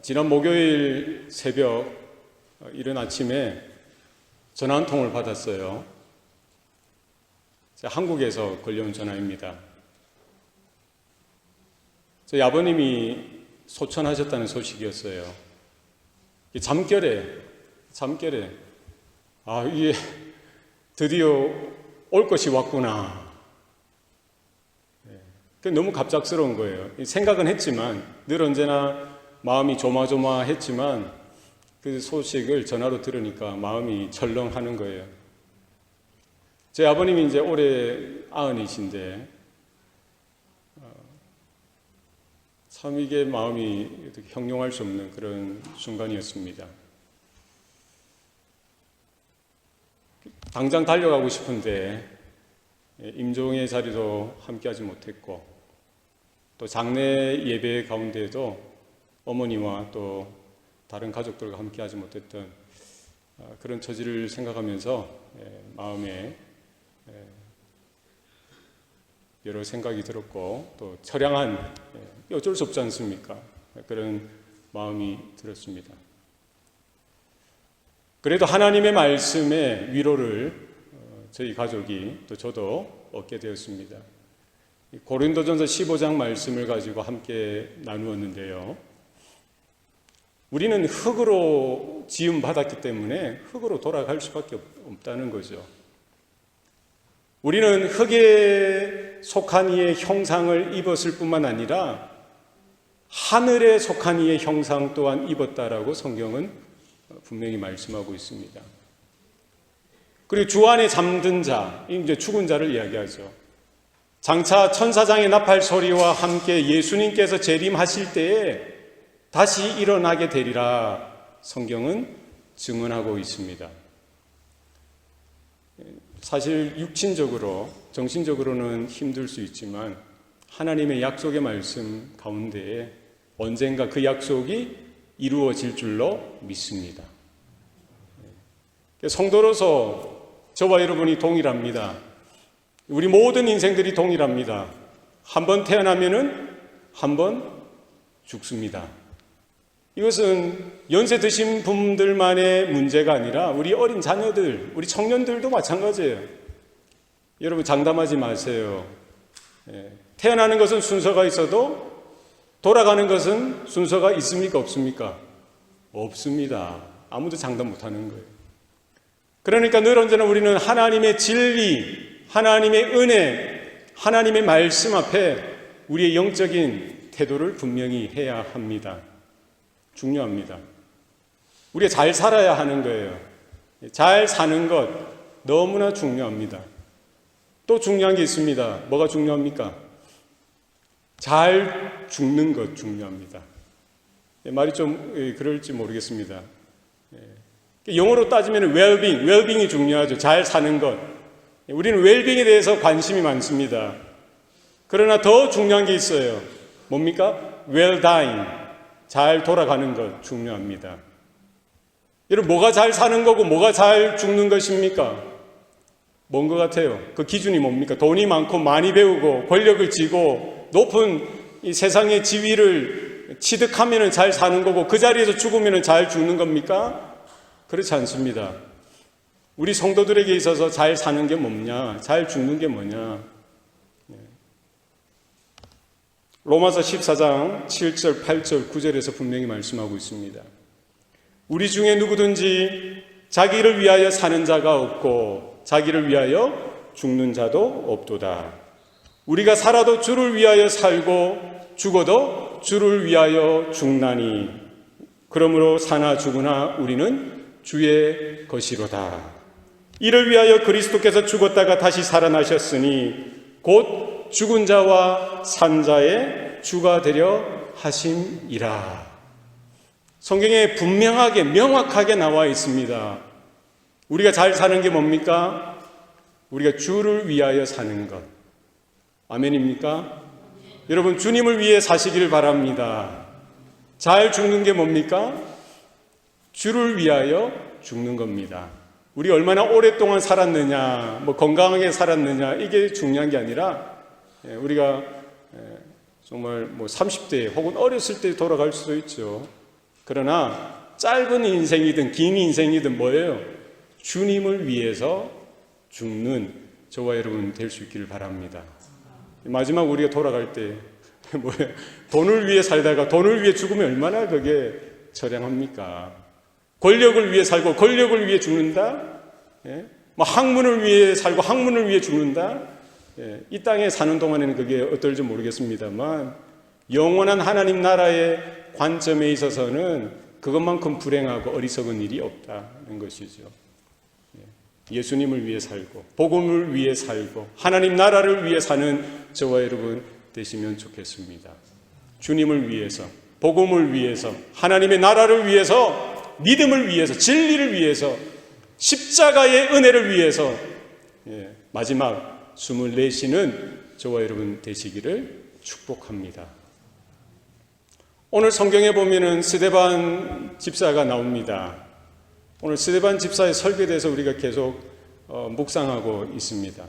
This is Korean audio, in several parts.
지난 목요일 새벽 이른 아침에 전화 한 통을 받았어요. 한국에서 걸려온 전화입니다. 저희 아버님이 소천하셨다는 소식이었어요. 잠결에 이게 드디어 올 것이 왔구나. 너무 갑작스러운 거예요. 생각은 했지만, 늘 언제나 마음이 조마조마했지만 그 소식을 전화로 들으니까 마음이 철렁하는 거예요. 제 아버님이 이제 올해 90이신데 참 이게 마음이 형용할 수 없는 그런 순간이었습니다. 당장 달려가고 싶은데 임종의 자리도 함께하지 못했고, 또 장례 예배 가운데에도 어머니와 또 다른 가족들과 함께하지 못했던 그런 처지를 생각하면서 마음에 여러 생각이 들었고, 또 처량한, 어쩔 수 없지 않습니까? 그런 마음이 들었습니다. 그래도 하나님의 말씀에 위로를 저희 가족이 또 저도 얻게 되었습니다. 고린도전서 15장 말씀을 가지고 함께 나누었는데요. 우리는 흙으로 지음받았기 때문에 흙으로 돌아갈 수밖에 없다는 거죠. 우리는 흙에 속한 이의 형상을 입었을 뿐만 아니라 하늘에 속한 이의 형상 또한 입었다라고 성경은 분명히 말씀하고 있습니다. 그리고 주 안에 잠든 자, 이제 죽은 자를 이야기하죠. 장차 천사장의 나팔 소리와 함께 예수님께서 재림하실 때에 다시 일어나게 되리라 성경은 증언하고 있습니다. 사실 육신적으로, 정신적으로는 힘들 수 있지만 하나님의 약속의 말씀 가운데에 언젠가 그 약속이 이루어질 줄로 믿습니다. 성도로서 저와 여러분이 동일합니다. 우리 모든 인생들이 동일합니다. 한 번 태어나면은 한 번 죽습니다. 이것은 연세 드신 분들만의 문제가 아니라 우리 어린 자녀들, 우리 청년들도 마찬가지예요. 여러분 장담하지 마세요. 태어나는 것은 순서가 있어도 돌아가는 것은 순서가 있습니까? 없습니까? 없습니다. 아무도 장담 못하는 거예요. 그러니까 늘 언제나 우리는 하나님의 진리, 하나님의 은혜, 하나님의 말씀 앞에 우리의 영적인 태도를 분명히 해야 합니다. 중요합니다. 우리가 잘 살아야 하는 거예요. 잘 사는 것 너무나 중요합니다. 또 중요한 게 있습니다. 뭐가 중요합니까? 잘 죽는 것 중요합니다. 말이 좀 그럴지 모르겠습니다. 영어로 따지면 well-being이 중요하죠. 잘 사는 것. 우리는 웰빙에 대해서 관심이 많습니다. 그러나 더 중요한 게 있어요. 뭡니까? well dying. 잘 돌아가는 것 중요합니다. 여러분 뭐가 잘 사는 거고 뭐가 잘 죽는 것입니까? 뭔 것 같아요? 그 기준이 뭡니까? 돈이 많고 많이 배우고 권력을 쥐고 높은 이 세상의 지위를 취득하면 잘 사는 거고 그 자리에서 죽으면 잘 죽는 겁니까? 그렇지 않습니다. 우리 성도들에게 있어서 잘 사는 게 뭐냐? 잘 죽는 게 뭐냐? 로마서 14장 7절, 8절, 9절에서 분명히 말씀하고 있습니다. 우리 중에 누구든지 자기를 위하여 사는 자가 없고 자기를 위하여 죽는 자도 없도다. 우리가 살아도 주를 위하여 살고 죽어도 주를 위하여 죽나니 그러므로 사나 죽으나 우리는 주의 것이로다. 이를 위하여 그리스도께서 죽었다가 다시 살아나셨으니 곧 죽은 자와 산 자의 주가 되려 하심이라. 성경에 분명하게 명확하게 나와 있습니다. 우리가 잘 사는 게 뭡니까? 우리가 주를 위하여 사는 것. 아멘입니까? 여러분 주님을 위해 사시기를 바랍니다. 잘 죽는 게 뭡니까? 주를 위하여 죽는 겁니다. 우리 얼마나 오랫동안 살았느냐, 건강하게 살았느냐 이게 중요한 게 아니라 우리가 정말 30대 혹은 어렸을 때 돌아갈 수도 있죠. 그러나 짧은 인생이든 긴 인생이든 뭐예요? 주님을 위해서 죽는 저와 여러분 될 수 있기를 바랍니다. 마지막 우리가 돌아갈 때 뭐예요? 돈을 위해 살다가 돈을 위해 죽으면 얼마나 그게 처량합니까? 권력을 위해 살고 권력을 위해 죽는다? 예? 뭐 학문을 위해 살고 학문을 위해 죽는다? 예, 이 땅에 사는 동안에는 그게 어떨지 모르겠습니다만 영원한 하나님 나라의 관점에 있어서는 그것만큼 불행하고 어리석은 일이 없다는 것이죠. 예수님을 위해 살고 복음을 위해 살고 하나님 나라를 위해 사는 저와 여러분 되시면 좋겠습니다. 주님을 위해서, 복음을 위해서, 하나님의 나라를 위해서, 믿음을 위해서, 진리를 위해서, 십자가의 은혜를 위해서 마지막 숨을 내쉬는 저와 여러분 되시기를 축복합니다. 오늘 성경에 보면은 스데반 집사가 나옵니다. 오늘 스데반 집사의 설교에 대해서 우리가 계속 묵상하고 있습니다.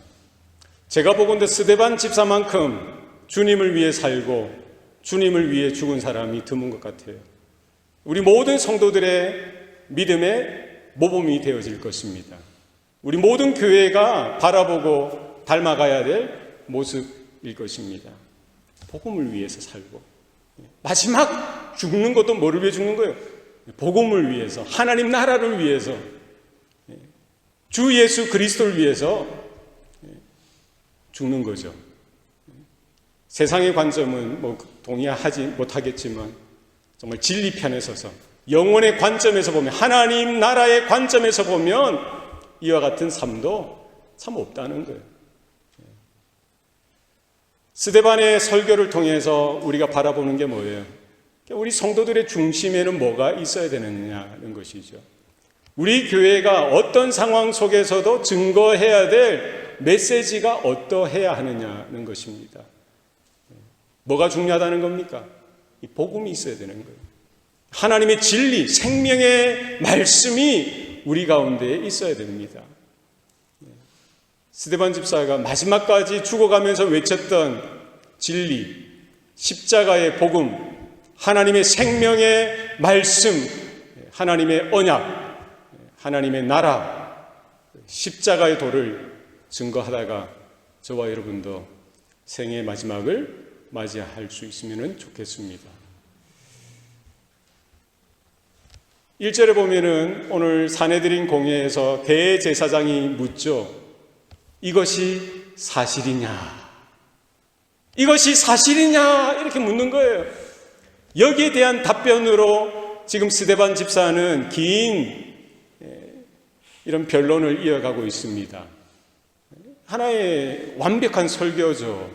제가 보건대 스데반 집사만큼 주님을 위해 살고 주님을 위해 죽은 사람이 드문 것 같아요. 우리 모든 성도들의 믿음의 모범이 되어질 것입니다. 우리 모든 교회가 바라보고 닮아가야 될 모습일 것입니다. 복음을 위해서 살고 마지막 죽는 것도 뭐를 위해 죽는 거예요? 복음을 위해서, 하나님 나라를 위해서, 주 예수 그리스도를 위해서 죽는 거죠. 세상의 관점은 뭐 동의하지 못하겠지만 정말 진리 편에 서서 영혼의 관점에서 보면, 하나님 나라의 관점에서 보면 이와 같은 삶도 참 없다는 거예요. 스데반의 설교를 통해서 우리가 바라보는 게 뭐예요? 우리 성도들의 중심에는 뭐가 있어야 되느냐는 것이죠. 우리 교회가 어떤 상황 속에서도 증거해야 될 메시지가 어떠해야 하느냐는 것입니다. 뭐가 중요하다는 겁니까? 이 복음이 있어야 되는 거예요. 하나님의 진리, 생명의 말씀이 우리 가운데 있어야 됩니다. 스데반 집사가 마지막까지 죽어가면서 외쳤던 진리, 십자가의 복음, 하나님의 생명의 말씀, 하나님의 언약, 하나님의 나라, 십자가의 도를 증거하다가 저와 여러분도 생의 마지막을 맞이할 수 있으면 좋겠습니다. 1절에 보면은 오늘 사내들인 공회에서 대제사장이 묻죠. 이것이 사실이냐? 이것이 사실이냐? 이렇게 묻는 거예요. 여기에 대한 답변으로 지금 스데반 집사는 긴 이런 변론을 이어가고 있습니다. 하나의 완벽한 설교죠.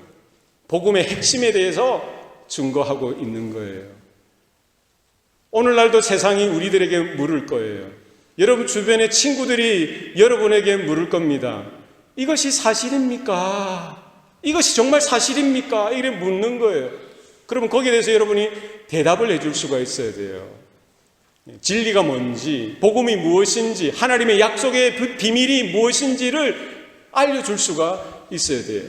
복음의 핵심에 대해서 증거하고 있는 거예요. 오늘날도 세상이 우리들에게 물을 거예요. 여러분 주변의 친구들이 여러분에게 물을 겁니다. 이것이 사실입니까? 이것이 정말 사실입니까? 이렇게 묻는 거예요. 그러면 거기에 대해서 여러분이 대답을 해줄 수가 있어야 돼요. 진리가 뭔지, 복음이 무엇인지, 하나님의 약속의 비밀이 무엇인지를 알려줄 수가 있어야 돼요.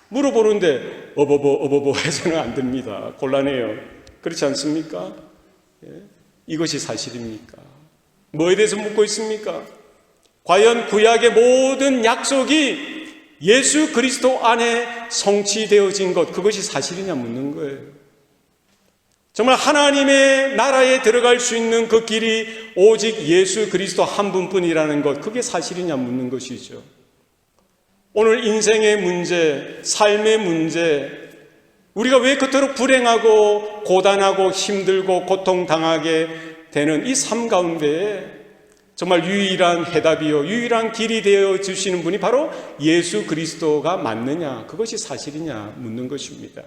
물어보는데 어버버 해서는 안 됩니다. 곤란해요. 그렇지 않습니까? 이것이 사실입니까? 뭐에 대해서 묻고 있습니까? 과연 구약의 모든 약속이 예수 그리스도 안에 성취되어진 것, 그것이 사실이냐 묻는 거예요. 정말 하나님의 나라에 들어갈 수 있는 그 길이 오직 예수 그리스도 한 분뿐이라는 것, 그게 사실이냐 묻는 것이죠. 오늘 인생의 문제, 삶의 문제, 우리가 왜 그토록 불행하고 고단하고 힘들고 고통당하게 되는 이 삶 가운데에 정말 유일한 해답이요, 유일한 길이 되어 주시는 분이 바로 예수 그리스도가 맞느냐, 그것이 사실이냐 묻는 것입니다.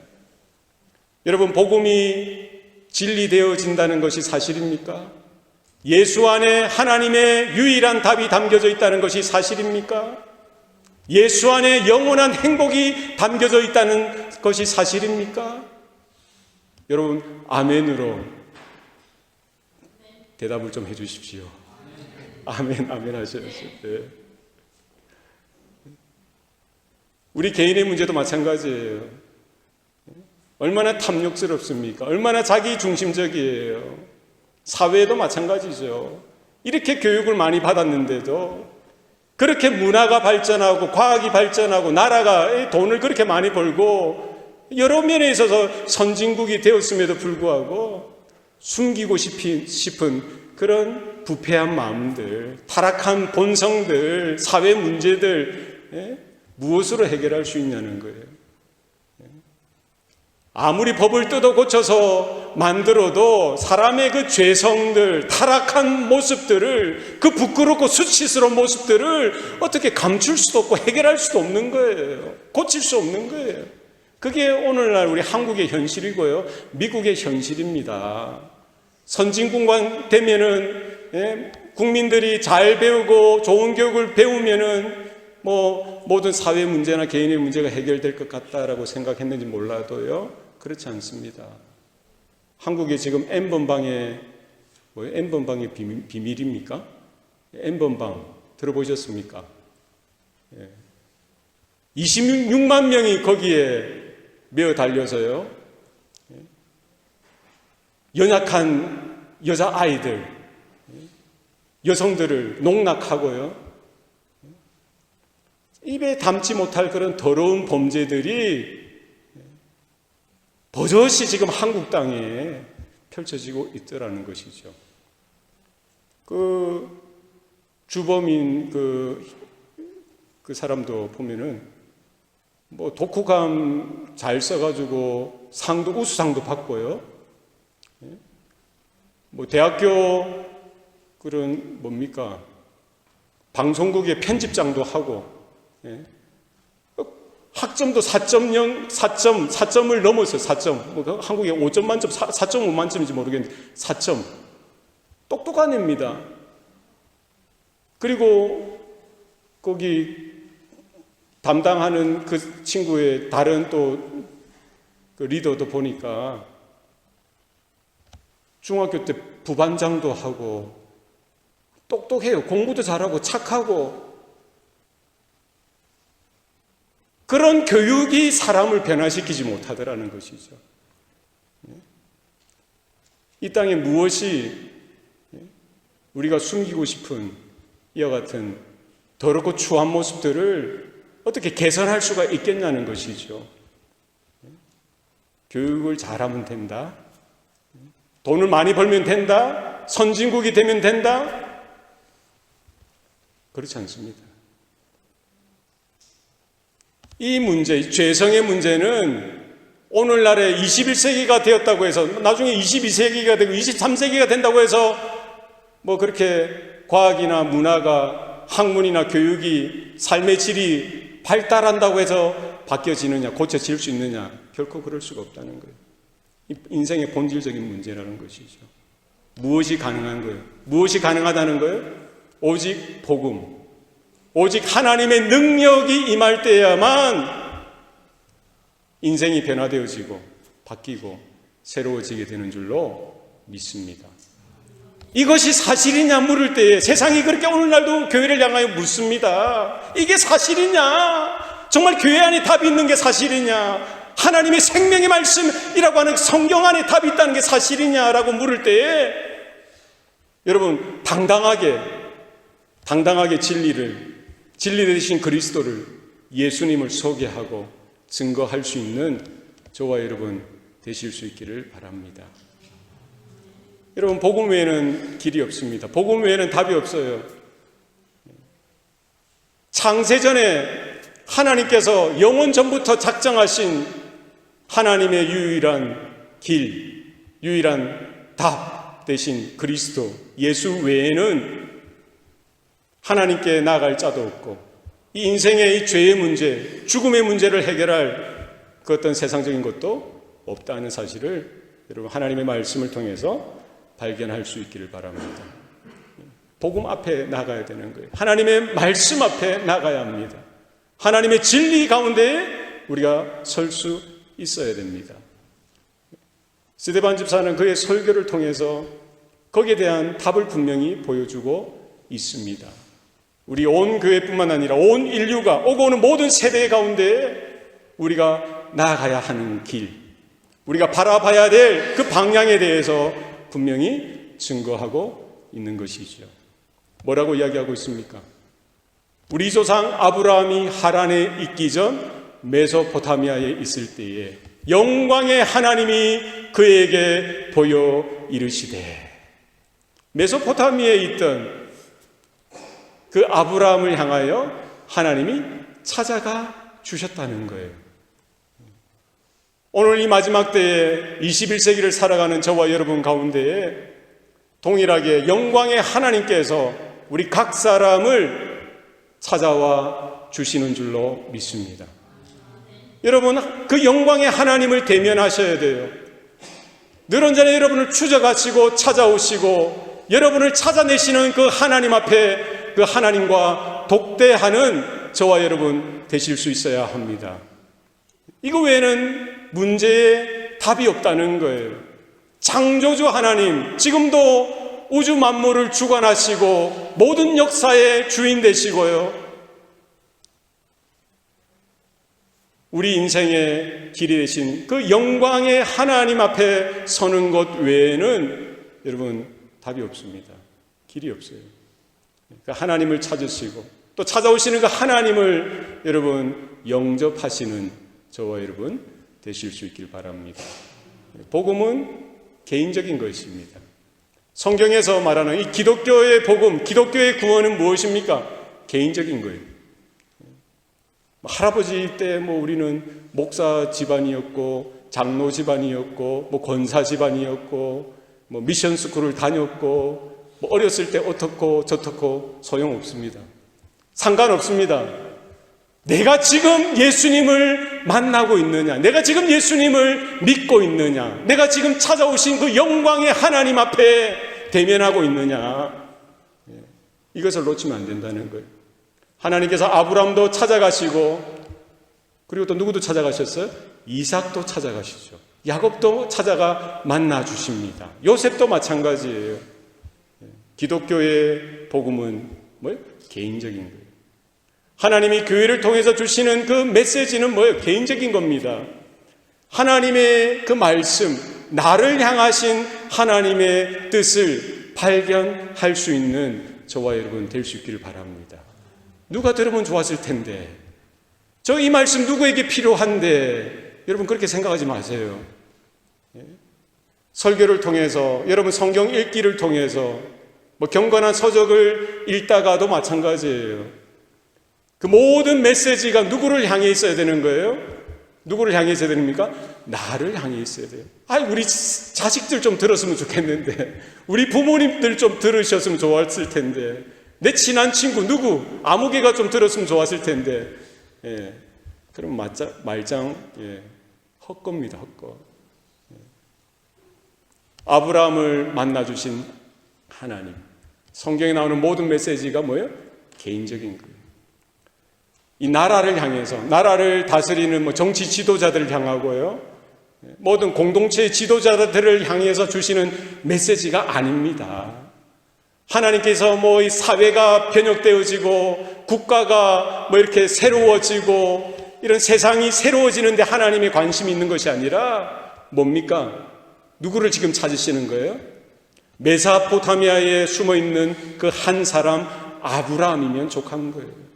여러분, 복음이 진리되어진다는 것이 사실입니까? 예수 안에 하나님의 유일한 답이 담겨져 있다는 것이 사실입니까? 예수 안에 영원한 행복이 담겨져 있다는 것이 사실입니까? 여러분, 아멘으로 대답을 좀 해주십시오. 아멘, 아멘 하셔야죠. 네. 우리 개인의 문제도 마찬가지예요. 얼마나 탐욕스럽습니까? 얼마나 자기 중심적이에요. 사회도 마찬가지죠. 이렇게 교육을 많이 받았는데도, 그렇게 문화가 발전하고 과학이 발전하고 나라가 돈을 그렇게 많이 벌고 여러 면에 있어서 선진국이 되었음에도 불구하고 숨기고 싶은 그런 부패한 마음들, 타락한 본성들, 사회 문제들, 무엇으로 해결할 수 있냐는 거예요. 아무리 법을 뜯어 고쳐서 만들어도 사람의 그 죄성들, 타락한 모습들을, 그 부끄럽고 수치스러운 모습들을 어떻게 감출 수도 없고 해결할 수도 없는 거예요. 고칠 수 없는 거예요. 그게 오늘날 우리 한국의 현실이고요, 미국의 현실입니다. 선진국만 되면은, 국민들이 잘 배우고 좋은 교육을 배우면은 모든 사회 문제나 개인의 문제가 해결될 것 같다라고 생각했는지 몰라도요, 그렇지 않습니다. 한국에 지금 N번방의 N번방의 비밀입니까? N번방 들어보셨습니까? 26만 명이 거기에 매어 달려서요, 연약한 여자아이들, 여성들을 농락하고요, 입에 담지 못할 그런 더러운 범죄들이 버젓이 지금 한국 땅에 펼쳐지고 있더라는 것이죠. 그 주범인 그 사람도 보면은 독후감 잘 써가지고 우수상도 받고요. 대학교 그런 방송국의 편집장도 하고, 학점도 4점을 넘었어요. 4점. 한국에 5점 만점, 4.5 만점인지 모르겠는데 4점. 똑똑한 애입니다. 그리고 거기 담당하는 그 친구의 다른 또 그 리더도 보니까 중학교 때 부반장도 하고 똑똑해요. 공부도 잘하고 착하고. 그런 교육이 사람을 변화시키지 못하더라는 것이죠. 이 땅에 무엇이 우리가 숨기고 싶은 이와 같은 더럽고 추한 모습들을 어떻게 개선할 수가 있겠냐는 것이죠. 교육을 잘하면 된다. 돈을 많이 벌면 된다. 선진국이 되면 된다. 그렇지 않습니다. 이 문제, 이 죄성의 문제는 오늘날에 21세기가 되었다고 해서, 나중에 22세기가 되고 23세기가 된다고 해서 그렇게 과학이나 문화가, 학문이나 교육이, 삶의 질이 발달한다고 해서 바뀌어지느냐, 고쳐질 수 있느냐, 결코 그럴 수가 없다는 거예요. 인생의 본질적인 문제라는 것이죠. 무엇이 가능한 거예요? 무엇이 가능하다는 거예요? 오직 복음, 오직 하나님의 능력이 임할 때야만 인생이 변화되어지고 바뀌고 새로워지게 되는 줄로 믿습니다. 이것이 사실이냐 물을 때에 세상이 그렇게 오늘날도 교회를 향하여 묻습니다. 이게 사실이냐? 정말 교회 안에 답이 있는 게 사실이냐? 하나님의 생명의 말씀이라고 하는 성경 안에 답이 있다는 게 사실이냐라고 물을 때에 여러분 당당하게 진리 되신 그리스도를, 예수님을 소개하고 증거할 수 있는 저와 여러분 되실 수 있기를 바랍니다. 여러분, 복음 외에는 길이 없습니다. 복음 외에는 답이 없어요. 창세전에 하나님께서 영원 전부터 작정하신 하나님의 유일한 길, 유일한 답 되신 그리스도 예수 외에는 하나님께 나아갈 자도 없고, 이 인생의 이 죄의 문제, 죽음의 문제를 해결할 그 어떤 세상적인 것도 없다는 사실을 여러분 하나님의 말씀을 통해서 발견할 수 있기를 바랍니다. 복음 앞에 나가야 되는 거예요. 하나님의 말씀 앞에 나가야 합니다. 하나님의 진리 가운데 우리가 설 수 있어야 됩니다. 스데반 집사는 그의 설교를 통해서 거기에 대한 답을 분명히 보여주고 있습니다. 우리 온 교회뿐만 아니라 온 인류가 오고 오는 모든 세대 가운데 우리가 나아가야 하는 길, 우리가 바라봐야 될 그 방향에 대해서 분명히 증거하고 있는 것이죠. 뭐라고 이야기하고 있습니까? 우리 조상 아브라함이 하란에 있기 전 메소포타미아에 있을 때에 영광의 하나님이 그에게 보여 이르시되, 메소포타미아에 있던 그 아브라함을 향하여 하나님이 찾아가 주셨다는 거예요. 오늘 이 마지막 때에 21세기를 살아가는 저와 여러분 가운데에 동일하게 영광의 하나님께서 우리 각 사람을 찾아와 주시는 줄로 믿습니다. 여러분, 그 영광의 하나님을 대면하셔야 돼요. 늘 언제나 여러분을 추적하시고 찾아오시고 여러분을 찾아내시는 그 하나님 앞에 그 하나님과 독대하는 저와 여러분 되실 수 있어야 합니다. 이거 외에는 문제에 답이 없다는 거예요. 창조주 하나님, 지금도 우주 만물을 주관하시고 모든 역사의 주인 되시고요, 우리 인생의 길이 되신 그 영광의 하나님 앞에 서는 것 외에는 여러분 답이 없습니다. 길이 없어요. 그러니까 하나님을 찾으시고 또 찾아오시는 그 하나님을 여러분 영접하시는 저와 여러분 되실 수 있길 바랍니다. 복음은 개인적인 것입니다. 성경에서 말하는 이 기독교의 복음, 기독교의 구원은 무엇입니까? 개인적인 거예요. 할아버지 때 우리는 목사 집안이었고 장로 집안이었고 권사 집안이었고 미션 스쿨을 다녔고 어렸을 때 어떻고 저떻고 소용없습니다. 상관없습니다. 내가 지금 예수님을 만나고 있느냐, 내가 지금 예수님을 믿고 있느냐, 내가 지금 찾아오신 그 영광의 하나님 앞에 대면하고 있느냐, 이것을 놓치면 안 된다는 거예요. 하나님께서 아브라함도 찾아가시고 그리고 또 누구도 찾아가셨어요? 이삭도 찾아가시죠. 야곱도 찾아가 만나 주십니다. 요셉도 마찬가지예요. 기독교의 복음은 뭐예요? 개인적인 거예요. 하나님이 교회를 통해서 주시는 그 메시지는 뭐예요? 개인적인 겁니다. 하나님의 그 말씀, 나를 향하신 하나님의 뜻을 발견할 수 있는 저와 여러분 될 수 있기를 바랍니다. 누가 들으면 좋았을 텐데, 저 이 말씀 누구에게 필요한데, 여러분 그렇게 생각하지 마세요. 설교를 통해서, 여러분 성경 읽기를 통해서 경건한 서적을 읽다가도 마찬가지예요. 그 모든 메시지가 누구를 향해 있어야 되는 거예요? 누구를 향해 있어야 됩니까? 나를 향해 있어야 돼요. 우리 자식들 좀 들었으면 좋겠는데, 우리 부모님들 좀 들으셨으면 좋았을 텐데, 내 친한 친구 누구 아무개가 좀 들었으면 좋았을 텐데, 그럼 말짱 헛겁니다. 헛거. 아브라함을 만나주신 하나님, 성경에 나오는 모든 메시지가 뭐예요? 개인적인 거예요. 이 나라를 향해서, 나라를 다스리는 정치 지도자들을 향하고요, 모든 공동체의 지도자들을 향해서 주시는 메시지가 아닙니다. 하나님께서 이 사회가 변혁되어지고 국가가 이렇게 새로워지고 이런 세상이 새로워지는데 하나님이 관심이 있는 것이 아니라 뭡니까? 누구를 지금 찾으시는 거예요? 메소포타미아에 숨어있는 그 한 사람 아브라함이면 족한 거예요.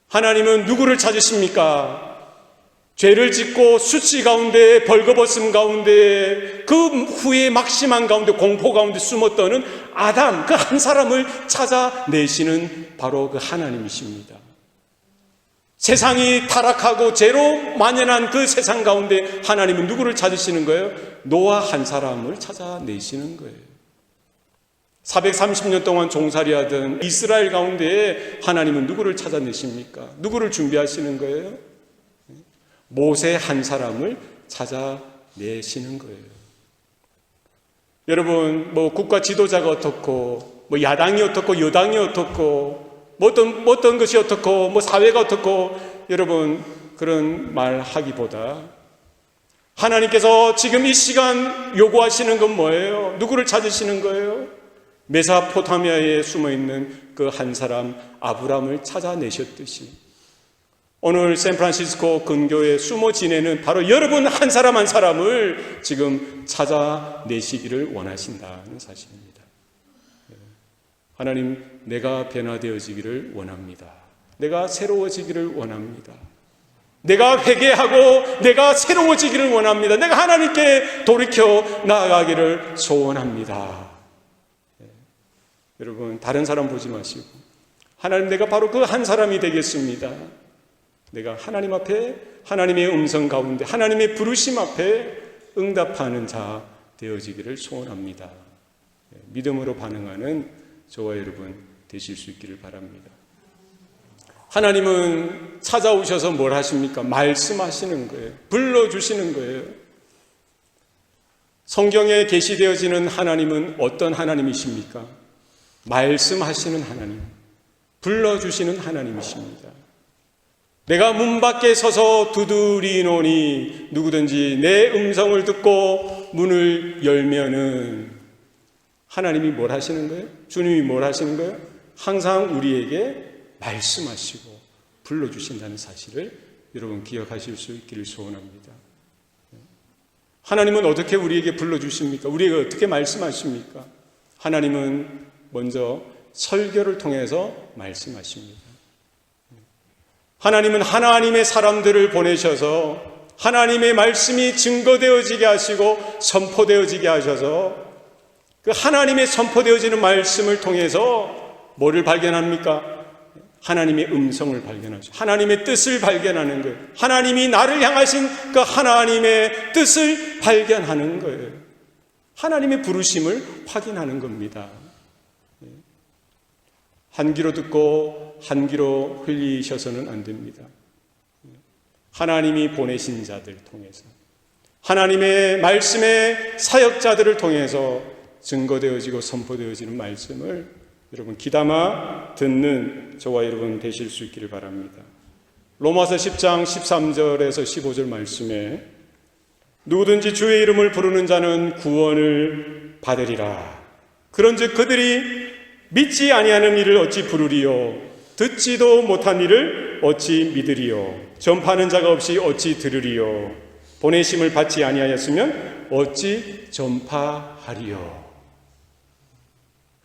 하나님은 누구를 찾으십니까? 죄를 짓고 수치 가운데, 벌거벗음 가운데, 그 후에 막심한 가운데, 공포 가운데 숨었던 아담, 그 한 사람을 찾아내시는 바로 그 하나님이십니다. 세상이 타락하고 죄로 만연한 그 세상 가운데 하나님은 누구를 찾으시는 거예요? 노아 한 사람을 찾아내시는 거예요. 430년 동안 종살이하던 이스라엘 가운데 하나님은 누구를 찾아내십니까? 누구를 준비하시는 거예요? 모세 한 사람을 찾아내시는 거예요. 여러분, 국가 지도자가 어떻고, 야당이 어떻고, 여당이 어떻고, 어떤 것이 어떻고, 사회가 어떻고, 여러분, 그런 말 하기보다 하나님께서 지금 이 시간 요구하시는 건 뭐예요? 누구를 찾으시는 거예요? 메소포타미아에 숨어있는 그 한 사람 아브라함을 찾아내셨듯이 오늘 샌프란시스코 근교에 숨어 지내는 바로 여러분 한 사람 한 사람을 지금 찾아내시기를 원하신다는 사실입니다. 하나님, 내가 변화되어지기를 원합니다. 내가 새로워지기를 원합니다. 내가 회개하고 내가 새로워지기를 원합니다. 내가 하나님께 돌이켜 나아가기를 소원합니다. 여러분, 다른 사람 보지 마시고 하나님, 내가 바로 그 한 사람이 되겠습니다. 내가 하나님 앞에 하나님의 음성 가운데 하나님의 부르심 앞에 응답하는 자 되어지기를 소원합니다. 믿음으로 반응하는 저와 여러분 되실 수 있기를 바랍니다. 하나님은 찾아오셔서 뭘 하십니까? 말씀하시는 거예요. 불러주시는 거예요. 성경에 계시되어지는 하나님은 어떤 하나님이십니까? 말씀하시는 하나님, 불러주시는 하나님이십니다. 내가 문 밖에 서서 두드리노니 누구든지 내 음성을 듣고 문을 열면은 하나님이 뭘 하시는 거예요? 주님이 뭘 하시는 거예요? 항상 우리에게 말씀하시고 불러주신다는 사실을 여러분 기억하실 수 있기를 소원합니다. 하나님은 어떻게 우리에게 불러주십니까? 우리에게 어떻게 말씀하십니까? 하나님은 먼저 설교를 통해서 말씀하십니다. 하나님은 하나님의 사람들을 보내셔서 하나님의 말씀이 증거되어지게 하시고 선포되어지게 하셔서 그 하나님의 선포되어지는 말씀을 통해서 뭐를 발견합니까? 하나님의 음성을 발견하죠. 하나님의 뜻을 발견하는 거예요. 하나님이 나를 향하신 그 하나님의 뜻을 발견하는 거예요. 하나님의 부르심을 확인하는 겁니다. 한 귀로 듣고 한 귀로 흘리셔서는 안 됩니다. 하나님이 보내신 자들 통해서 하나님의 말씀의 사역자들을 통해서 증거되어지고 선포되어지는 말씀을 여러분 귀담아 듣는 저와 여러분 되실 수 있기를 바랍니다. 로마서 10장 13절에서 15절 말씀에 누구든지 주의 이름을 부르는 자는 구원을 받으리라. 그런즉 그들이 믿지 아니하는 일을 어찌 부르리요? 듣지도 못한 일을 어찌 믿으리요? 전파하는 자가 없이 어찌 들으리요? 보내심을 받지 아니하였으면 어찌 전파하리요?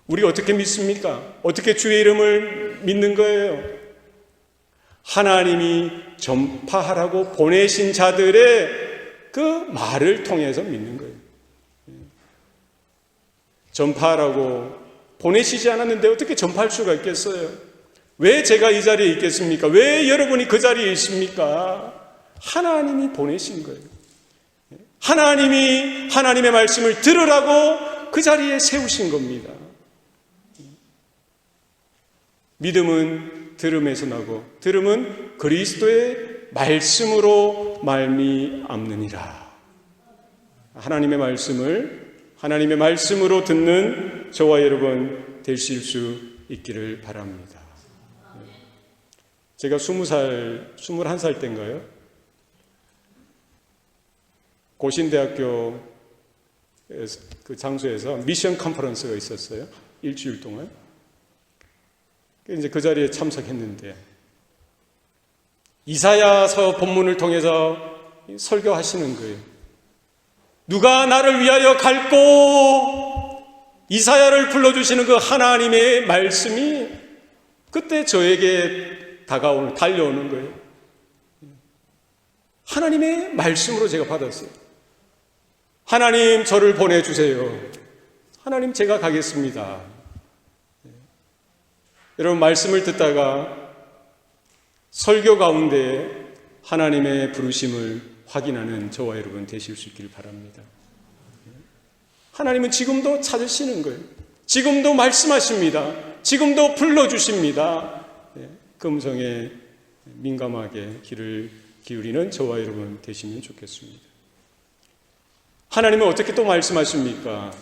우리 어떻게 믿습니까? 어떻게 주의 이름을 믿는 거예요? 하나님이 전파하라고 보내신 자들의 그 말을 통해서 믿는 거예요. 전파하라고 보내시지 않았는데 어떻게 전파할 수가 있겠어요? 왜 제가 이 자리에 있겠습니까? 왜 여러분이 그 자리에 있습니까? 하나님이 보내신 거예요. 하나님이 하나님의 말씀을 들으라고 그 자리에 세우신 겁니다. 믿음은 들음에서 나고 들음은 그리스도의 말씀으로 말미암느니라. 하나님의 말씀으로 듣는 저와 여러분 되실 수 있기를 바랍니다. 제가 21살 때인가요? 고신대학교 그 장소에서 미션 컨퍼런스가 있었어요. 일주일 동안. 이제 그 자리에 참석했는데 이사야서 본문을 통해서 설교하시는 거예요. 누가 나를 위하여 갈고 이사야를 불러주시는 그 하나님의 말씀이 그때 저에게 달려오는 거예요. 하나님의 말씀으로 제가 받았어요. 하나님 저를 보내주세요. 하나님 제가 가겠습니다. 여러분 말씀을 듣다가 설교 가운데 하나님의 부르심을 확인하는 저와 여러분 되실 수 있기를 바랍니다. 하나님은 지금도 찾으시는 거예요. 지금도 말씀하십니다. 지금도 불러주십니다. 그 음성에 민감하게 귀를 기울이는 저와 여러분 되시면 좋겠습니다. 하나님은 어떻게 또 말씀하십니까?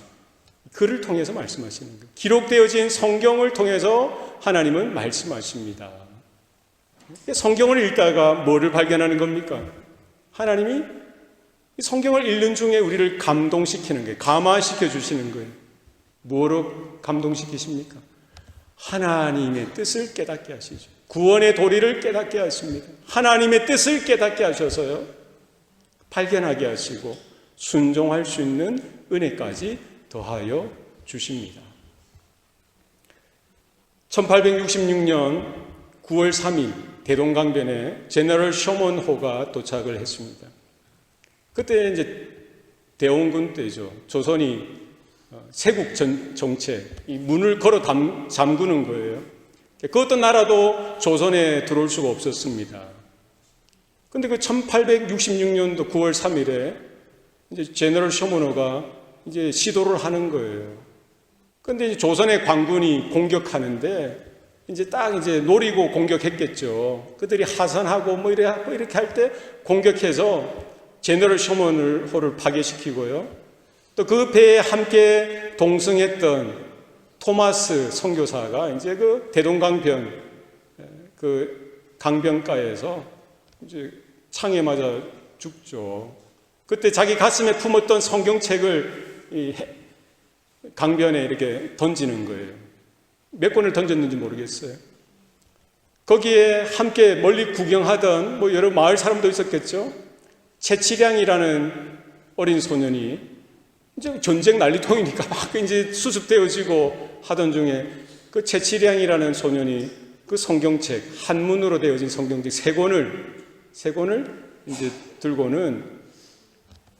글을 통해서 말씀하시는 거예요. 기록되어진 성경을 통해서 하나님은 말씀하십니다. 성경을 읽다가 뭐를 발견하는 겁니까? 하나님이 성경을 읽는 중에 우리를 감동시키는 거예요. 감화시켜 주시는 거예요. 뭐로 감동시키십니까? 하나님의 뜻을 깨닫게 하시죠. 구원의 도리를 깨닫게 하십니다. 하나님의 뜻을 깨닫게 하셔서요, 발견하게 하시고 순종할 수 있는 은혜까지 더하여 주십니다. 1866년 9월 3일 대동강변에 제너럴 셔먼호가 도착을 했습니다. 그때 이제 대원군 때죠. 조선이 세국 정책, 이 문을 걸어 잠그는 거예요. 그 어떤 나라도 조선에 들어올 수가 없었습니다. 근데 그 1866년도 9월 3일에 이제 제너럴 셔먼호가 이제 시도를 하는 거예요. 근데 이제 조선의 관군이 공격하는데 이제 딱 이제 노리고 공격했겠죠. 그들이 하선하고 뭐 이렇게 할 때 공격해서 제너럴 셔먼호를 파괴시키고요. 또 그 배에 함께 동승했던 토마스 선교사가 이제 그 대동강변 그 강변가에서 이제 창에 맞아 죽죠. 그때 자기 가슴에 품었던 성경책을 이 강변에 이렇게 던지는 거예요. 몇 권을 던졌는지 모르겠어요. 거기에 함께 멀리 구경하던 뭐 여러 마을 사람도 있었겠죠. 채치량이라는 어린 소년이 이제 전쟁 난리통이니까 막 이제 수습되어지고 하던 중에 그 채치량이라는 소년이 그 성경책, 한문으로 되어진 성경책 세 권을 이제 들고는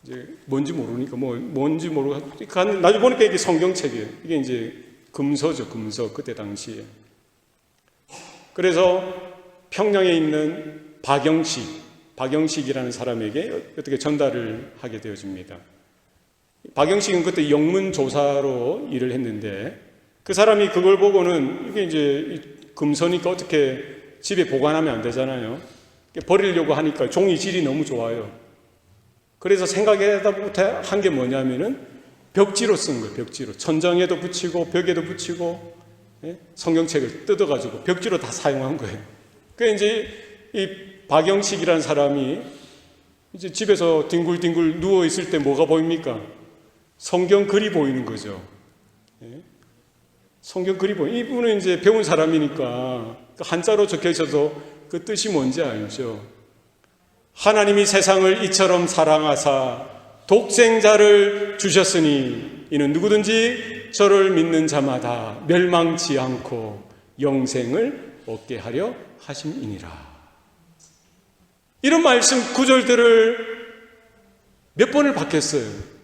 이제 뭔지 모르니까 뭔지 모르고 나중에 보니까 이게 성경책이에요. 이게 이제 금서죠, 금서 그때 당시에. 그래서 평양에 있는 박영식이라는 사람에게 어떻게 전달을 하게 되어집니다. 박영식은 그때 영문조사로 일을 했는데 그 사람이 그걸 보고는 이게 이제 금서니까 어떻게 집에 보관하면 안 되잖아요. 버리려고 하니까 종이 질이 너무 좋아요. 그래서 생각하다부터 한 게 뭐냐면은 벽지로 쓴 거예요. 벽지로. 천장에도 붙이고 벽에도 붙이고 성경책을 뜯어가지고 벽지로 다 사용한 거예요. 그러니까 이제 이 박영식이라는 사람이 이제 집에서 뒹굴뒹굴 누워 있을 때 뭐가 보입니까? 성경 글이 보이는 거죠. 성경 글이 보이는. 이분은 이제 배운 사람이니까 한자로 적혀 있어서 그 뜻이 뭔지 알죠. 하나님이 세상을 이처럼 사랑하사 독생자를 주셨으니 이는 누구든지 저를 믿는 자마다 멸망치 않고 영생을 얻게 하려 하심이니라. 이런 말씀 구절들을 몇 번을 받겠어요.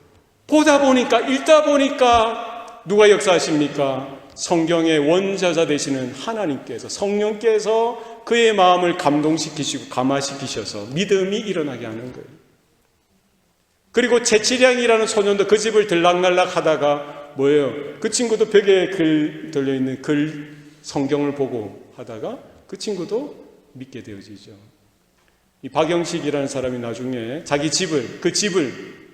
읽다 보니까 누가 역사하십니까? 성경의 원저자 되시는 하나님께서, 성령께서 그의 마음을 감동시키시고 감화시키셔서 믿음이 일어나게 하는 거예요. 그리고 채치량이라는 소년도 그 집을 들락날락 하다가 뭐예요? 그 친구도 벽에 글 들려있는 성경을 보고 하다가 그 친구도 믿게 되어지죠. 이 박영식이라는 사람이 나중에 자기 집을, 그 집을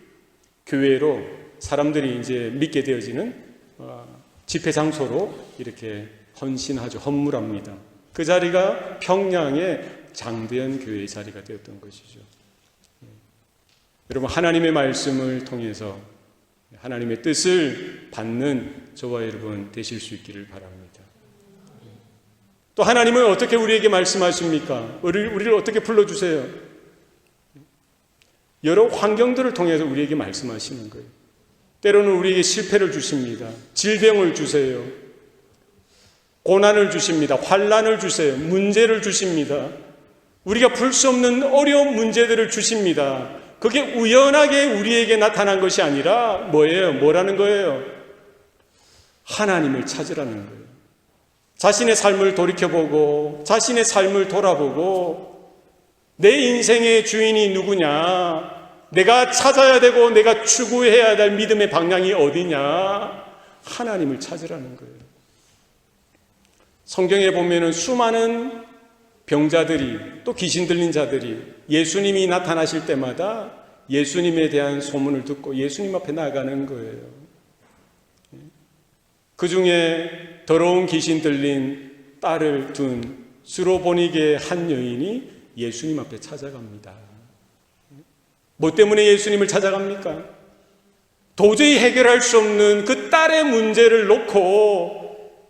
교회로 사람들이 이제 믿게 되어지는 집회 장소로 이렇게 헌물합니다. 그 자리가 평양의 장대현 교회의 자리가 되었던 것이죠. 여러분, 하나님의 말씀을 통해서 하나님의 뜻을 받는 저와 여러분 되실 수 있기를 바랍니다. 또 하나님은 어떻게 우리에게 말씀하십니까? 우리를 어떻게 불러주세요? 여러 환경들을 통해서 우리에게 말씀하시는 거예요. 때로는 우리에게 실패를 주십니다. 질병을 주세요. 고난을 주십니다. 환난을 주세요. 문제를 주십니다. 우리가 풀 수 없는 어려운 문제들을 주십니다. 그게 우연하게 우리에게 나타난 것이 아니라 뭐예요? 뭐라는 거예요? 하나님을 찾으라는 거예요. 자신의 삶을 돌이켜보고 자신의 삶을 돌아보고 내 인생의 주인이 누구냐? 내가 찾아야 되고 내가 추구해야 될 믿음의 방향이 어디냐? 하나님을 찾으라는 거예요. 성경에 보면은 수많은 병자들이 또 귀신 들린 자들이 예수님이 나타나실 때마다 예수님에 대한 소문을 듣고 예수님 앞에 나아가는 거예요. 그 중에 더러운 귀신 들린 딸을 둔 스로보니게 한 여인이 예수님 앞에 찾아갑니다. 뭐 때문에 예수님을 찾아갑니까? 도저히 해결할 수 없는 그 딸의 문제를 놓고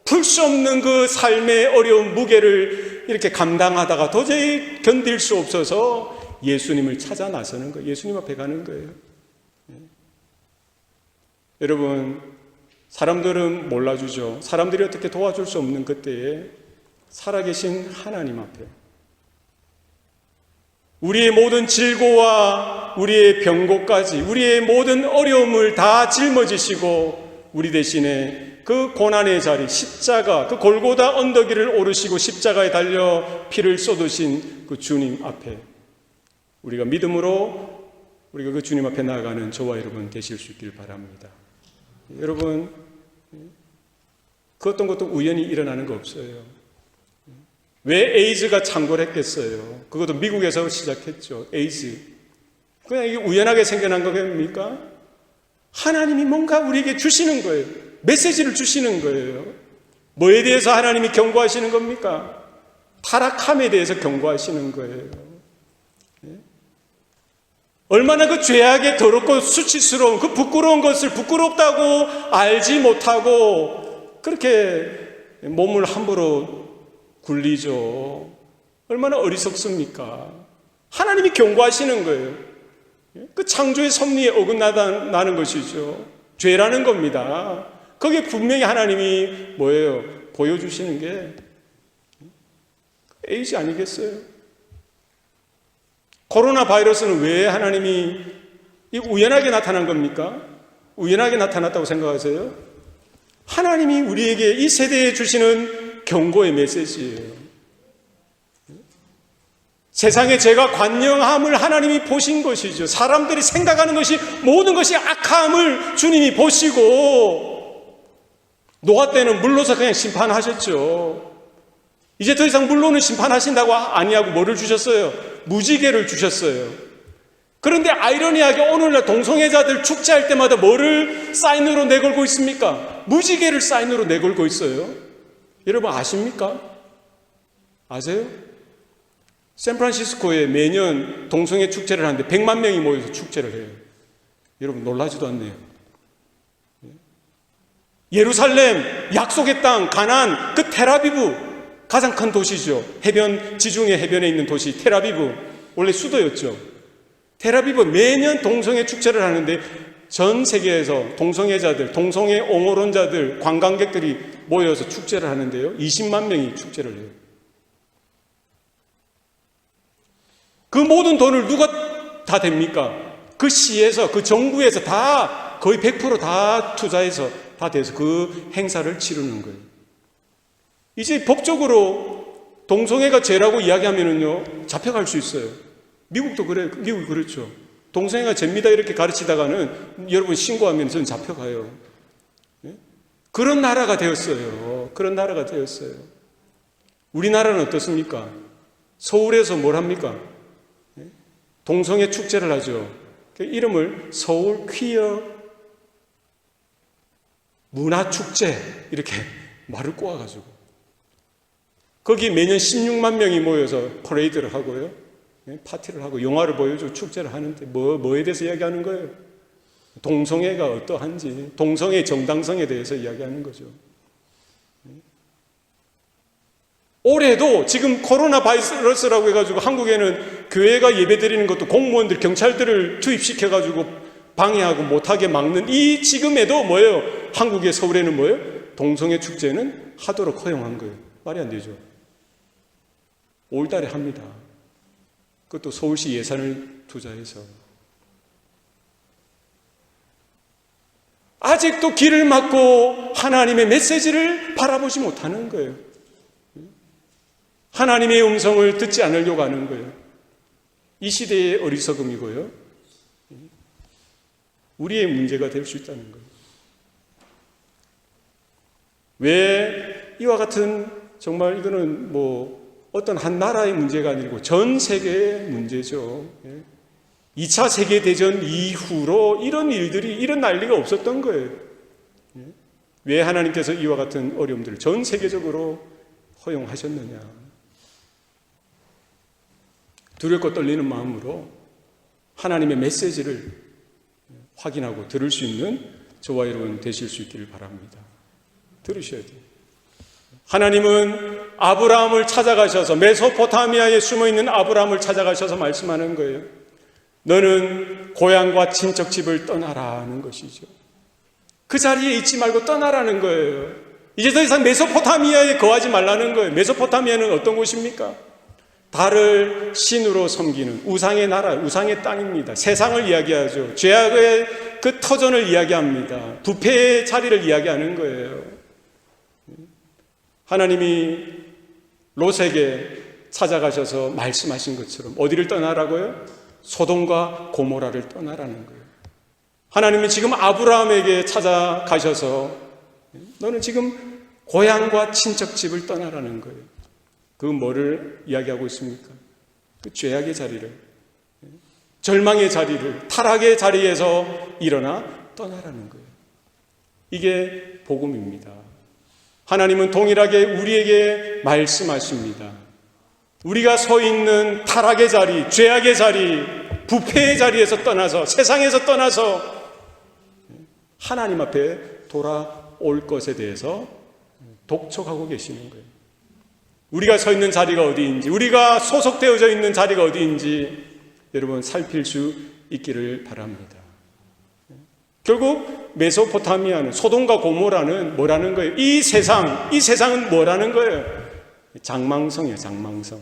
풀 수 없는 그 삶의 어려운 무게를 이렇게 감당하다가 도저히 견딜 수 없어서 예수님을 찾아 나서는 거예요. 예수님 앞에 가는 거예요. 여러분, 사람들은 몰라주죠. 사람들이 어떻게 도와줄 수 없는 그때에 살아계신 하나님 앞에 우리의 모든 질고와 우리의 병고까지 우리의 모든 어려움을 다 짊어지시고 우리 대신에 그 고난의 자리 십자가 그 골고다 언덕 위를 오르시고 십자가에 달려 피를 쏟으신 그 주님 앞에 우리가 믿음으로 우리가 그 주님 앞에 나아가는 저와 여러분 되실 수 있길 바랍니다. 여러분, 그 어떤 것도 우연히 일어나는 거 없어요. 왜 에이즈가 창궐했겠어요? 그것도 미국에서 시작했죠. 에이즈. 그냥 이게 우연하게 생겨난 겁니까? 하나님이 뭔가 우리에게 주시는 거예요. 메시지를 주시는 거예요. 뭐에 대해서 하나님이 경고하시는 겁니까? 타락함에 대해서 경고하시는 거예요. 얼마나 그 죄악에 더럽고 수치스러운 그 부끄러운 것을 부끄럽다고 알지 못하고 그렇게 몸을 함부로 굴리죠. 얼마나 어리석습니까? 하나님이 경고하시는 거예요. 그 창조의 섭리에 어긋나는 것이죠. 죄라는 겁니다. 거기에 분명히 하나님이 뭐예요? 보여주시는 게 에이즈 아니겠어요? 코로나 바이러스는 왜 하나님이 우연하게 나타난 겁니까? 우연하게 나타났다고 생각하세요? 하나님이 우리에게 이 세대에 주시는 경고의 메시지예요. 세상에 죄가 관영함을 하나님이 보신 것이죠. 사람들이 생각하는 것이 모든 것이 악함을 주님이 보시고 노아 때는 물로서 그냥 심판하셨죠. 이제 더 이상 물로는 심판하신다고 아니하고 뭐를 주셨어요? 무지개를 주셨어요. 그런데 아이러니하게 오늘날 동성애자들 축제할 때마다 뭐를 사인으로 내걸고 있습니까? 무지개를 사인으로 내걸고 있어요. 여러분 아십니까? 아세요? 샌프란시스코에 매년 동성애 축제를 하는데 100만 명이 모여서 축제를 해요. 여러분 놀라지도 않네요. 예루살렘, 약속의 땅, 가나안, 그 텔아비브 가장 큰 도시죠. 지중해 해변에 있는 도시 텔아비브, 원래 수도였죠. 텔아비브 매년 동성애 축제를 하는데 전 세계에서 동성애자들, 동성애 옹호론자들, 관광객들이 모여서 축제를 하는데요. 20만 명이 축제를 해요. 그 모든 돈을 누가 다 댑니까? 그 시에서, 그 정부에서 다 거의 100% 다 투자해서 다 돼서 그 행사를 치르는 거예요. 이제 법적으로 동성애가 죄라고 이야기하면은요, 잡혀갈 수 있어요. 미국도 그래요. 미국이 그렇죠. 동성애가 죄입니다 이렇게 가르치다가는 여러분 신고하면 저는 잡혀가요. 그런 나라가 되었어요. 그런 나라가 되었어요. 우리나라는 어떻습니까? 서울에서 뭘 합니까? 동성애 축제를 하죠. 이름을 서울 퀴어 문화축제 이렇게 말을 꼬아가지고 거기 매년 16만 명이 모여서 퍼레이드를 하고요. 파티를 하고 영화를 보여주고 축제를 하는데 뭐에 대해서 이야기하는 거예요? 동성애가 어떠한지, 동성애의 정당성에 대해서 이야기하는 거죠. 올해도 지금 코로나 바이러스라고 해가지고 한국에는 교회가 예배드리는 것도 공무원들, 경찰들을 투입시켜가지고 방해하고 못하게 막는 이 지금에도 뭐예요? 한국의 서울에는 뭐예요? 동성애 축제는 하도록 허용한 거예요. 말이 안 되죠. 5월달에 합니다. 그것도 서울시 예산을 투자해서. 아직도 길을 막고 하나님의 메시지를 바라보지 못하는 거예요. 하나님의 음성을 듣지 않으려고 하는 거예요. 이 시대의 어리석음이고요. 우리의 문제가 될 수 있다는 거예요. 왜 이와 같은 정말 이거는 뭐 어떤 한 나라의 문제가 아니고 전 세계의 문제죠. 2차 세계대전 이후로 이런 일들이 일어날 리가 없었던 거예요. 왜 하나님께서 이와 같은 어려움들을 전 세계적으로 허용하셨느냐. 두렵고 떨리는 마음으로 하나님의 메시지를 확인하고 들을 수 있는 저와 여러분 되실 수 있기를 바랍니다. 들으셔야 돼요. 하나님은 아브라함을 찾아가셔서 메소포타미아에 숨어있는 아브라함을 찾아가셔서 말씀하는 거예요. 너는 고향과 친척집을 떠나라는 것이죠. 그 자리에 있지 말고 떠나라는 거예요. 이제 더 이상 메소포타미아에 거하지 말라는 거예요. 메소포타미아는 어떤 곳입니까? 달을 신으로 섬기는 우상의 나라, 우상의 땅입니다. 세상을 이야기하죠. 죄악의 그 터전을 이야기합니다. 부패의 자리를 이야기하는 거예요. 하나님이 롯에게 찾아가셔서 말씀하신 것처럼 어디를 떠나라고요? 소돔과 고모라를 떠나라는 거예요. 하나님이 지금 아브라함에게 찾아가셔서 너는 지금 고향과 친척집을 떠나라는 거예요. 그 뭐를 이야기하고 있습니까? 그 죄악의 자리를, 절망의 자리를, 타락의 자리에서 일어나 떠나라는 거예요. 이게 복음입니다. 하나님은 동일하게 우리에게 말씀하십니다. 우리가 서 있는 타락의 자리, 죄악의 자리, 부패의 자리에서 떠나서, 세상에서 떠나서 하나님 앞에 돌아올 것에 대해서 독촉하고 계시는 거예요. 우리가 서 있는 자리가 어디인지, 우리가 소속되어져 있는 자리가 어디인지 여러분 살필 수 있기를 바랍니다. 결국 메소포타미아는, 소돔과 고모라는 뭐라는 거예요? 이 세상은 뭐라는 거예요? 장망성이에요. 장망성.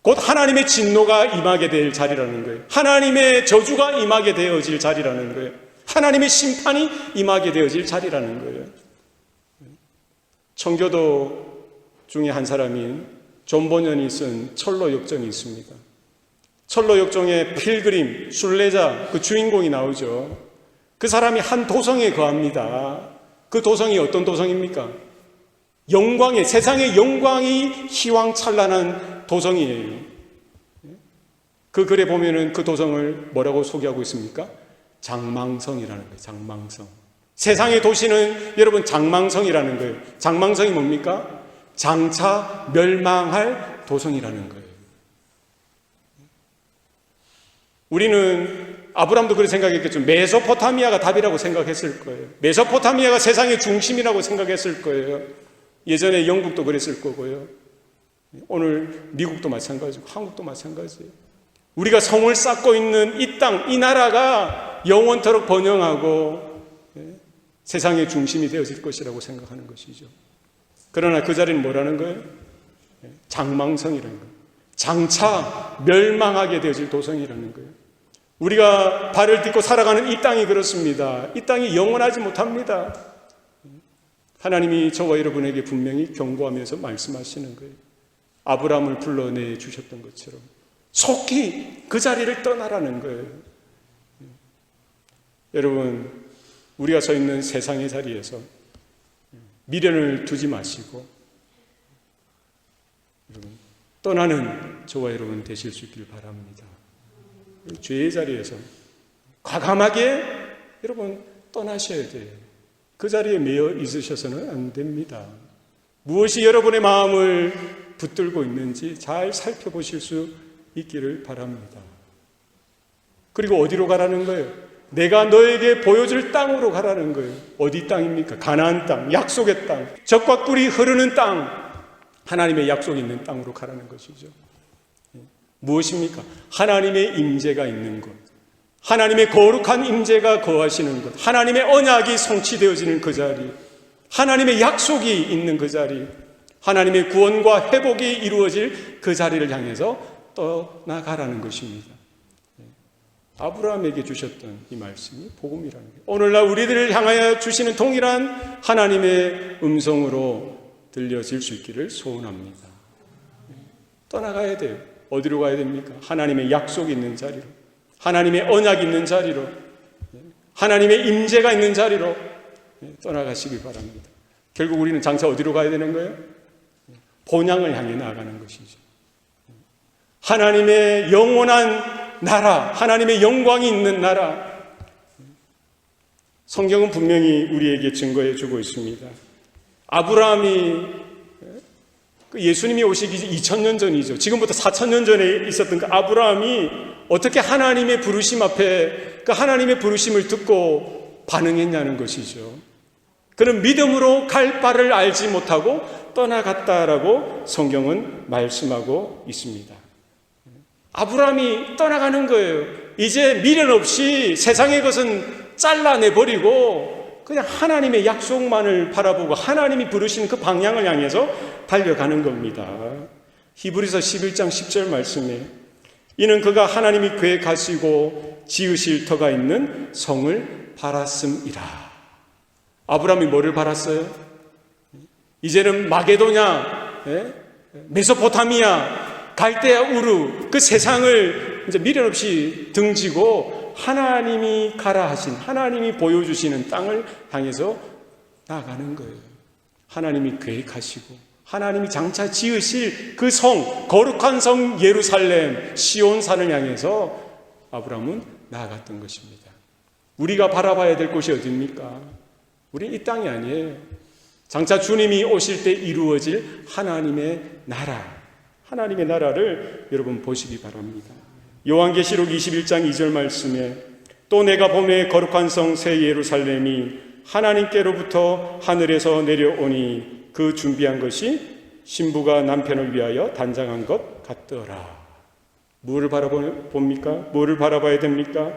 곧 하나님의 진노가 임하게 될 자리라는 거예요. 하나님의 저주가 임하게 되어질 자리라는 거예요. 하나님의 심판이 임하게 되어질 자리라는 거예요. 청교도 중에 한 사람인 존 버년이 쓴 철로 역정이 있습니다. 철로 역정의 필그림, 순례자, 그 주인공이 나오죠. 그 사람이 한 도성에 거합니다. 그 도성이 어떤 도성입니까? 영광의, 세상의 영광이 희왕찬란한 도성이에요. 그 글에 보면은 그 도성을 뭐라고 소개하고 있습니까? 장망성이라는 거예요. 장망성. 세상의 도시는 여러분 장망성이라는 거예요. 장망성이 뭡니까? 장차 멸망할 도성이라는 거예요. 우리는 아브람도 그렇게 생각했겠죠. 메소포타미아가 답이라고 생각했을 거예요. 메소포타미아가 세상의 중심이라고 생각했을 거예요. 예전에 영국도 그랬을 거고요. 오늘 미국도 마찬가지고 한국도 마찬가지예요. 우리가 성을 쌓고 있는 이 땅, 이 나라가 영원토록 번영하고 세상의 중심이 되어질 것이라고 생각하는 것이죠. 그러나 그 자리는 뭐라는 거예요? 장망성이라는 거예요. 장차 멸망하게 되어질 도성이라는 거예요. 우리가 발을 딛고 살아가는 이 땅이 그렇습니다. 이 땅이 영원하지 못합니다. 하나님이 저와 여러분에게 분명히 경고하면서 말씀하시는 거예요. 아브라함을 불러내 주셨던 것처럼 속히 그 자리를 떠나라는 거예요. 여러분, 우리가 서 있는 세상의 자리에서 미련을 두지 마시고 여러분, 떠나는 저와 여러분 되실 수 있길 바랍니다. 죄의 자리에서 과감하게 여러분 떠나셔야 돼요. 그 자리에 매여 있으셔서는 안 됩니다. 무엇이 여러분의 마음을 붙들고 있는지 잘 살펴보실 수 있기를 바랍니다. 그리고 어디로 가라는 거예요? 내가 너에게 보여줄 땅으로 가라는 거예요. 어디 땅입니까? 가나안 땅, 약속의 땅, 젖과 꿀이 흐르는 땅, 하나님의 약속이 있는 땅으로 가라는 것이죠. 무엇입니까? 하나님의 임재가 있는 곳, 하나님의 거룩한 임재가 거하시는 곳, 하나님의 언약이 성취되어지는 그 자리, 하나님의 약속이 있는 그 자리, 하나님의 구원과 회복이 이루어질 그 자리를 향해서 떠나가라는 것입니다. 아브라함에게 주셨던 이 말씀이 복음이라는 거예요. 오늘날 우리들을 향하여 주시는 동일한 하나님의 음성으로 들려질 수 있기를 소원합니다. 떠나가야 돼요. 어디로 가야 됩니까? 하나님의 약속이 있는 자리로, 하나님의 언약이 있는 자리로, 하나님의 임재가 있는 자리로 떠나가시기 바랍니다. 결국 우리는 장차 어디로 가야 되는 거예요? 본향을 향해 나아가는 것이죠. 하나님의 영원한 나라, 하나님의 영광이 있는 나라. 성경은 분명히 우리에게 증거해 주고 있습니다. 아브라함이 예수님이 오시기 2000년 전이죠. 지금부터 4000년 전에 있었던 그 아브라함이 어떻게 하나님의 부르심 앞에 그 하나님의 부르심을 듣고 반응했냐는 것이죠. 그는 믿음으로 갈 바를 알지 못하고 떠나갔다라고 성경은 말씀하고 있습니다. 아브라함이 떠나가는 거예요. 이제 미련 없이 세상의 것은 잘라내버리고 그냥 하나님의 약속만을 바라보고 하나님이 부르신 그 방향을 향해서 달려가는 겁니다. 히브리서 11장 10절 말씀에 이는 그가 하나님이 계획하시고 지으실 터가 있는 성을 바랐음이라. 아브라함이 뭐를 바랐어요? 이제는 마게도냐, 메소포타미아, 갈대아 우르 그 세상을 이제 미련 없이 등지고 하나님이 가라 하신, 하나님이 보여주시는 땅을 향해서 나아가는 거예요. 하나님이 계획하시고 하나님이 장차 지으실 그 성, 거룩한 성 예루살렘 시온산을 향해서 아브라함은 나아갔던 것입니다. 우리가 바라봐야 될 곳이 어디입니까? 우리는 이 땅이 아니에요. 장차 주님이 오실 때 이루어질 하나님의 나라, 하나님의 나라를 여러분 보시기 바랍니다. 요한계시록 21장 2절 말씀에 또 내가 보매 거룩한 성 새 예루살렘이 하나님께로부터 하늘에서 내려오니 그 준비한 것이 신부가 남편을 위하여 단장한 것 같더라. 무엇을 바라봅니까? 뭐를 바라봐야 됩니까?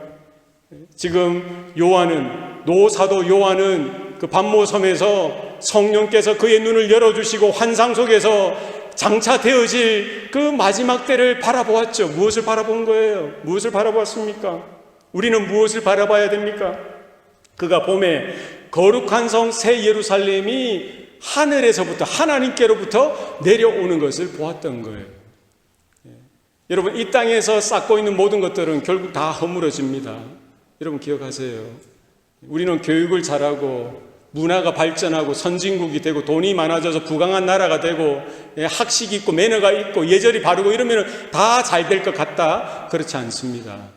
지금 요한은, 노사도 요한은 그 반모섬에서 성령께서 그의 눈을 열어주시고 환상 속에서 장차 되어질 그 마지막 때를 바라보았죠. 무엇을 바라본 거예요? 무엇을 바라보았습니까? 우리는 무엇을 바라봐야 됩니까? 그가 봄에 거룩한 성 새 예루살렘이 하늘에서부터 하나님께로부터 내려오는 것을 보았던 거예요. 여러분, 이 땅에서 쌓고 있는 모든 것들은 결국 다 허물어집니다. 여러분 기억하세요. 우리는 교육을 잘하고 문화가 발전하고 선진국이 되고 돈이 많아져서 부강한 나라가 되고 학식이 있고 매너가 있고 예절이 바르고 이러면 다 잘 될 것 같다. 그렇지 않습니다.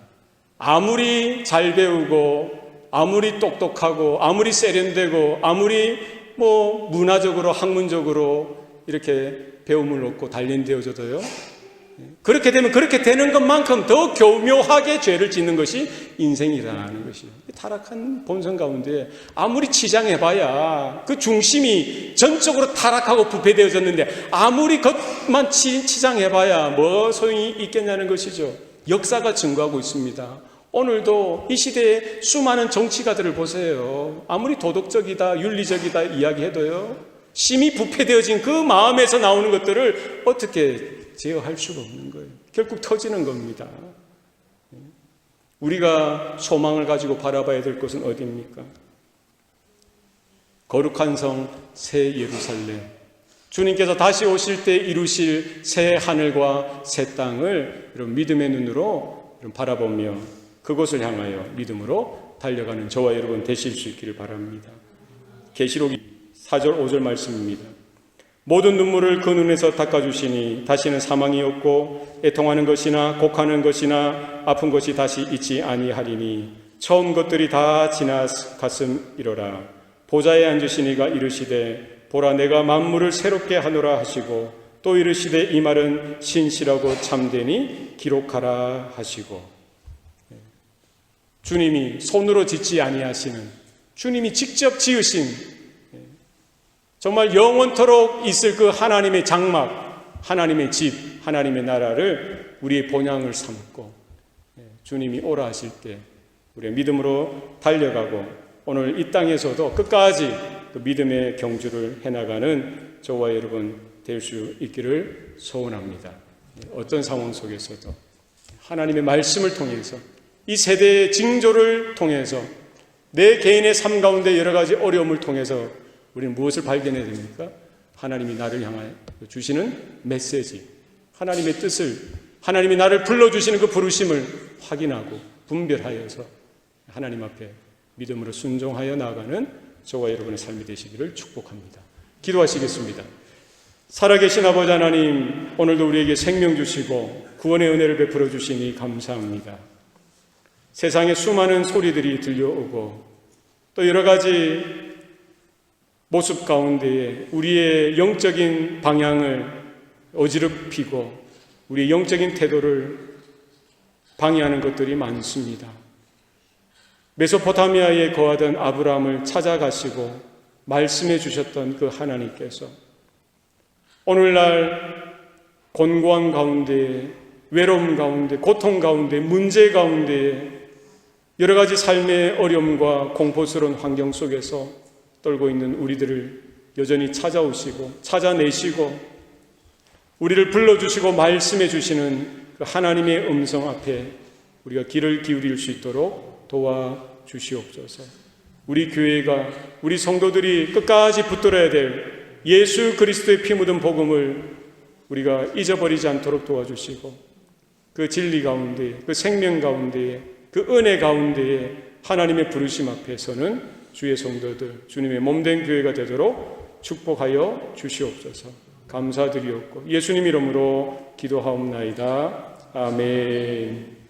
아무리 잘 배우고 아무리 똑똑하고 아무리 세련되고 아무리 문화적으로 학문적으로 이렇게 배움을 얻고 단련되어져도요, 그렇게 되면 그렇게 되는 것만큼 더 교묘하게 죄를 짓는 것이 인생이라는 것이에요. 타락한 본성 가운데 아무리 치장해봐야 그 중심이 전적으로 타락하고 부패되어졌는데 아무리 그것만 치장해봐야 뭐 소용이 있겠냐는 것이죠. 역사가 증거하고 있습니다. 오늘도 이 시대의 수많은 정치가들을 보세요. 아무리 도덕적이다, 윤리적이다 이야기해도요, 심히 부패되어진 그 마음에서 나오는 것들을 어떻게 제어할 수가 없는 거예요. 결국 터지는 겁니다. 우리가 소망을 가지고 바라봐야 될 것은 어디입니까? 거룩한 성 새 예루살렘, 주님께서 다시 오실 때 이루실 새 하늘과 새 땅을 여러분 믿음의 눈으로 바라보며 그곳을 향하여 믿음으로 달려가는 저와 여러분 되실 수 있기를 바랍니다. 계시록 4절 5절 말씀입니다. 모든 눈물을 그 눈에서 닦아주시니 다시는 사망이 없고 애통하는 것이나 곡하는 것이나 아픈 것이 다시 있지 아니하리니 처음 것들이 다 지나갔음이로라. 보좌에 앉으신 이가 이르시되 보라 내가 만물을 새롭게 하노라 하시고 또 이르시되 이 말은 신실하고 참되니 기록하라 하시고. 주님이 손으로 짓지 아니하시는, 주님이 직접 지으신 정말 영원토록 있을 그 하나님의 장막, 하나님의 집, 하나님의 나라를 우리의 본향을 삼고 주님이 오라 하실 때 우리의 믿음으로 달려가고 오늘 이 땅에서도 끝까지 그 믿음의 경주를 해나가는 저와 여러분 될 수 있기를 소원합니다. 어떤 상황 속에서도 하나님의 말씀을 통해서 이 세대의 징조를 통해서 내 개인의 삶 가운데 여러 가지 어려움을 통해서 우리는 무엇을 발견해야 됩니까? 하나님이 나를 향하여 주시는 메시지, 하나님의 뜻을, 하나님이 나를 불러주시는 그 부르심을 확인하고 분별하여서 하나님 앞에 믿음으로 순종하여 나아가는 저와 여러분의 삶이 되시기를 축복합니다. 기도하시겠습니다. 살아계신 아버지 하나님, 오늘도 우리에게 생명 주시고 구원의 은혜를 베풀어 주시니 감사합니다. 세상에 수많은 소리들이 들려오고 또 여러 가지 모습 가운데에 우리의 영적인 방향을 어지럽히고 우리의 영적인 태도를 방해하는 것들이 많습니다. 메소포타미아에 거하던 아브라함을 찾아가시고 말씀해 주셨던 그 하나님께서 오늘날 곤고한 가운데, 외로움 가운데, 고통 가운데, 문제 가운데 여러 가지 삶의 어려움과 공포스러운 환경 속에서 떨고 있는 우리들을 여전히 찾아오시고 찾아내시고 우리를 불러주시고 말씀해 주시는 그 하나님의 음성 앞에 우리가 귀를 기울일 수 있도록 도와주시옵소서. 우리 교회가, 우리 성도들이 끝까지 붙들어야 될 예수 그리스도의 피 묻은 복음을 우리가 잊어버리지 않도록 도와주시고 그 진리 가운데, 그 생명 가운데에, 그 은혜 가운데에 하나님의 부르심 앞에서는 주의 성도들, 주님의 몸된 교회가 되도록 축복하여 주시옵소서. 감사드리옵고 예수님 이름으로 기도하옵나이다. 아멘.